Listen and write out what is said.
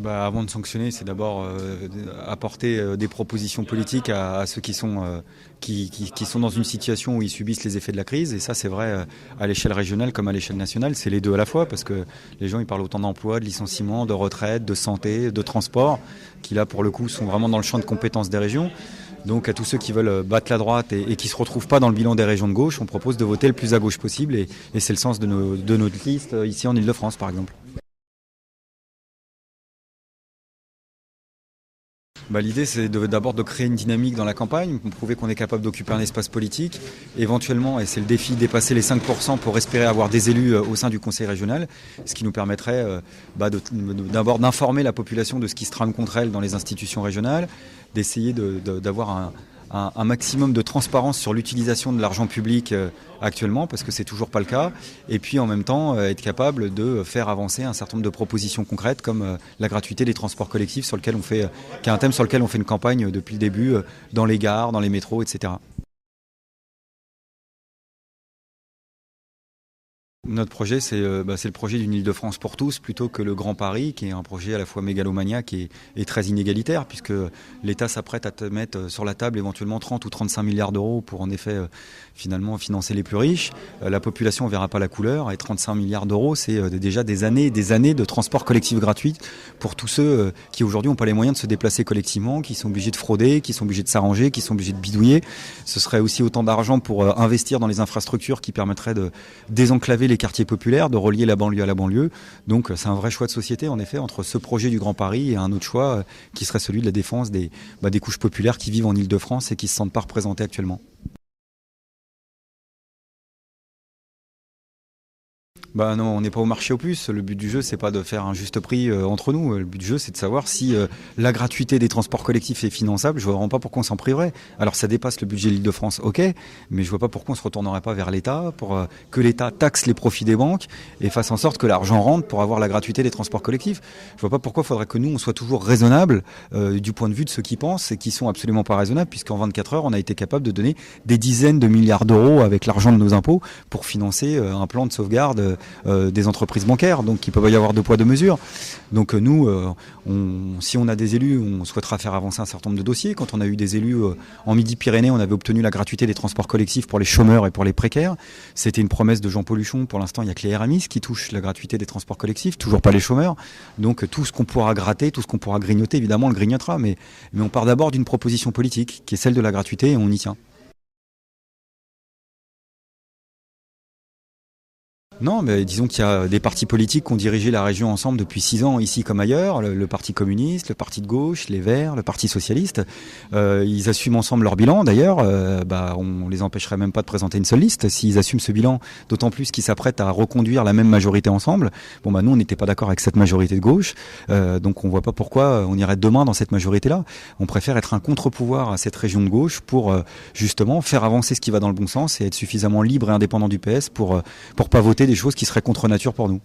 Avant de sanctionner, c'est d'abord apporter des propositions politiques à ceux qui sont dans une situation où ils subissent les effets de la crise. Et ça, c'est vrai à l'échelle régionale comme à l'échelle nationale. C'est les deux à la fois, parce que les gens ils parlent autant d'emploi, de licenciement, de retraite, de santé, de transport, qui là pour le coup sont vraiment dans le champ de compétences des régions. Donc à tous ceux qui veulent battre la droite et qui ne se retrouvent pas dans le bilan des régions de gauche, on propose de voter le plus à gauche possible. Et c'est le sens de notre liste ici en Ile-de-France par exemple. L'idée, c'est d'abord de créer une dynamique dans la campagne, pour prouver qu'on est capable d'occuper un espace politique, éventuellement, et c'est le défi, dépasser les 5% pour espérer avoir des élus au sein du conseil régional, ce qui nous permettrait d'abord d'informer la population de ce qui se trame contre elle dans les institutions régionales, d'essayer d'avoir un maximum de transparence sur l'utilisation de l'argent public actuellement, parce que c'est toujours pas le cas, et puis en même temps être capable de faire avancer un certain nombre de propositions concrètes comme la gratuité des transports collectifs qui est un thème sur lequel on fait une campagne depuis le début dans les gares, dans les métros, etc. Notre projet, c'est le projet d'une Île-de-France pour tous, plutôt que le Grand Paris, qui est un projet à la fois mégalomaniaque et très inégalitaire, puisque l'État s'apprête à te mettre sur la table éventuellement 30 ou 35 milliards d'euros pour en effet finalement financer les plus riches. La population ne verra pas la couleur, et 35 milliards d'euros, c'est déjà des années et des années de transport collectif gratuit pour tous ceux qui aujourd'hui n'ont pas les moyens de se déplacer collectivement, qui sont obligés de frauder, qui sont obligés de s'arranger, qui sont obligés de bidouiller. Ce serait aussi autant d'argent pour investir dans les infrastructures qui permettraient de désenclaver les quartiers populaires, de relier la banlieue à la banlieue. Donc c'est un vrai choix de société en effet entre ce projet du Grand Paris et un autre choix qui serait celui de la défense des couches populaires qui vivent en Île-de-France et qui ne se sentent pas représentées actuellement. Non, on n'est pas au marché aux puces. Le but du jeu, c'est pas de faire un juste prix entre nous. Le but du jeu, c'est de savoir si la gratuité des transports collectifs est finançable. Je vois vraiment pas pourquoi on s'en priverait. Alors ça dépasse le budget de l'Île-de-France, ok, mais je vois pas pourquoi on se retournerait pas vers l'État pour que l'État taxe les profits des banques et fasse en sorte que l'argent rentre pour avoir la gratuité des transports collectifs. Je vois pas pourquoi il faudrait que nous, on soit toujours raisonnable du point de vue de ceux qui pensent et qui sont absolument pas raisonnables, puisqu'en 24 heures, on a été capable de donner des dizaines de milliards d'euros avec l'argent de nos impôts pour financer un plan de sauvegarde des entreprises bancaires, donc il peut y avoir deux poids deux mesures. Donc nous, si on a des élus, on souhaitera faire avancer un certain nombre de dossiers. Quand on a eu des élus en Midi-Pyrénées, on avait obtenu la gratuité des transports collectifs pour les chômeurs et pour les précaires. C'était une promesse de Jean Pauluchon. Pour l'instant, il n'y a que les RMI qui touchent la gratuité des transports collectifs, toujours pas les chômeurs. Donc tout ce qu'on pourra gratter, tout ce qu'on pourra grignoter, évidemment, on le grignotera. Mais on part d'abord d'une proposition politique qui est celle de la gratuité et on y tient. Non, mais disons qu'il y a des partis politiques qui ont dirigé la région ensemble depuis 6 ans, ici comme ailleurs, le Parti communiste, le Parti de gauche, les Verts, le Parti socialiste. Ils assument ensemble leur bilan, d'ailleurs. On les empêcherait même pas de présenter une seule liste s'ils assument ce bilan, d'autant plus qu'ils s'apprêtent à reconduire la même majorité ensemble. Nous, on n'était pas d'accord avec cette majorité de gauche, donc on voit pas pourquoi on irait demain dans cette majorité-là. On préfère être un contre-pouvoir à cette région de gauche pour justement faire avancer ce qui va dans le bon sens et être suffisamment libre et indépendant du PS pour pas voter des choses qui seraient contre nature pour nous.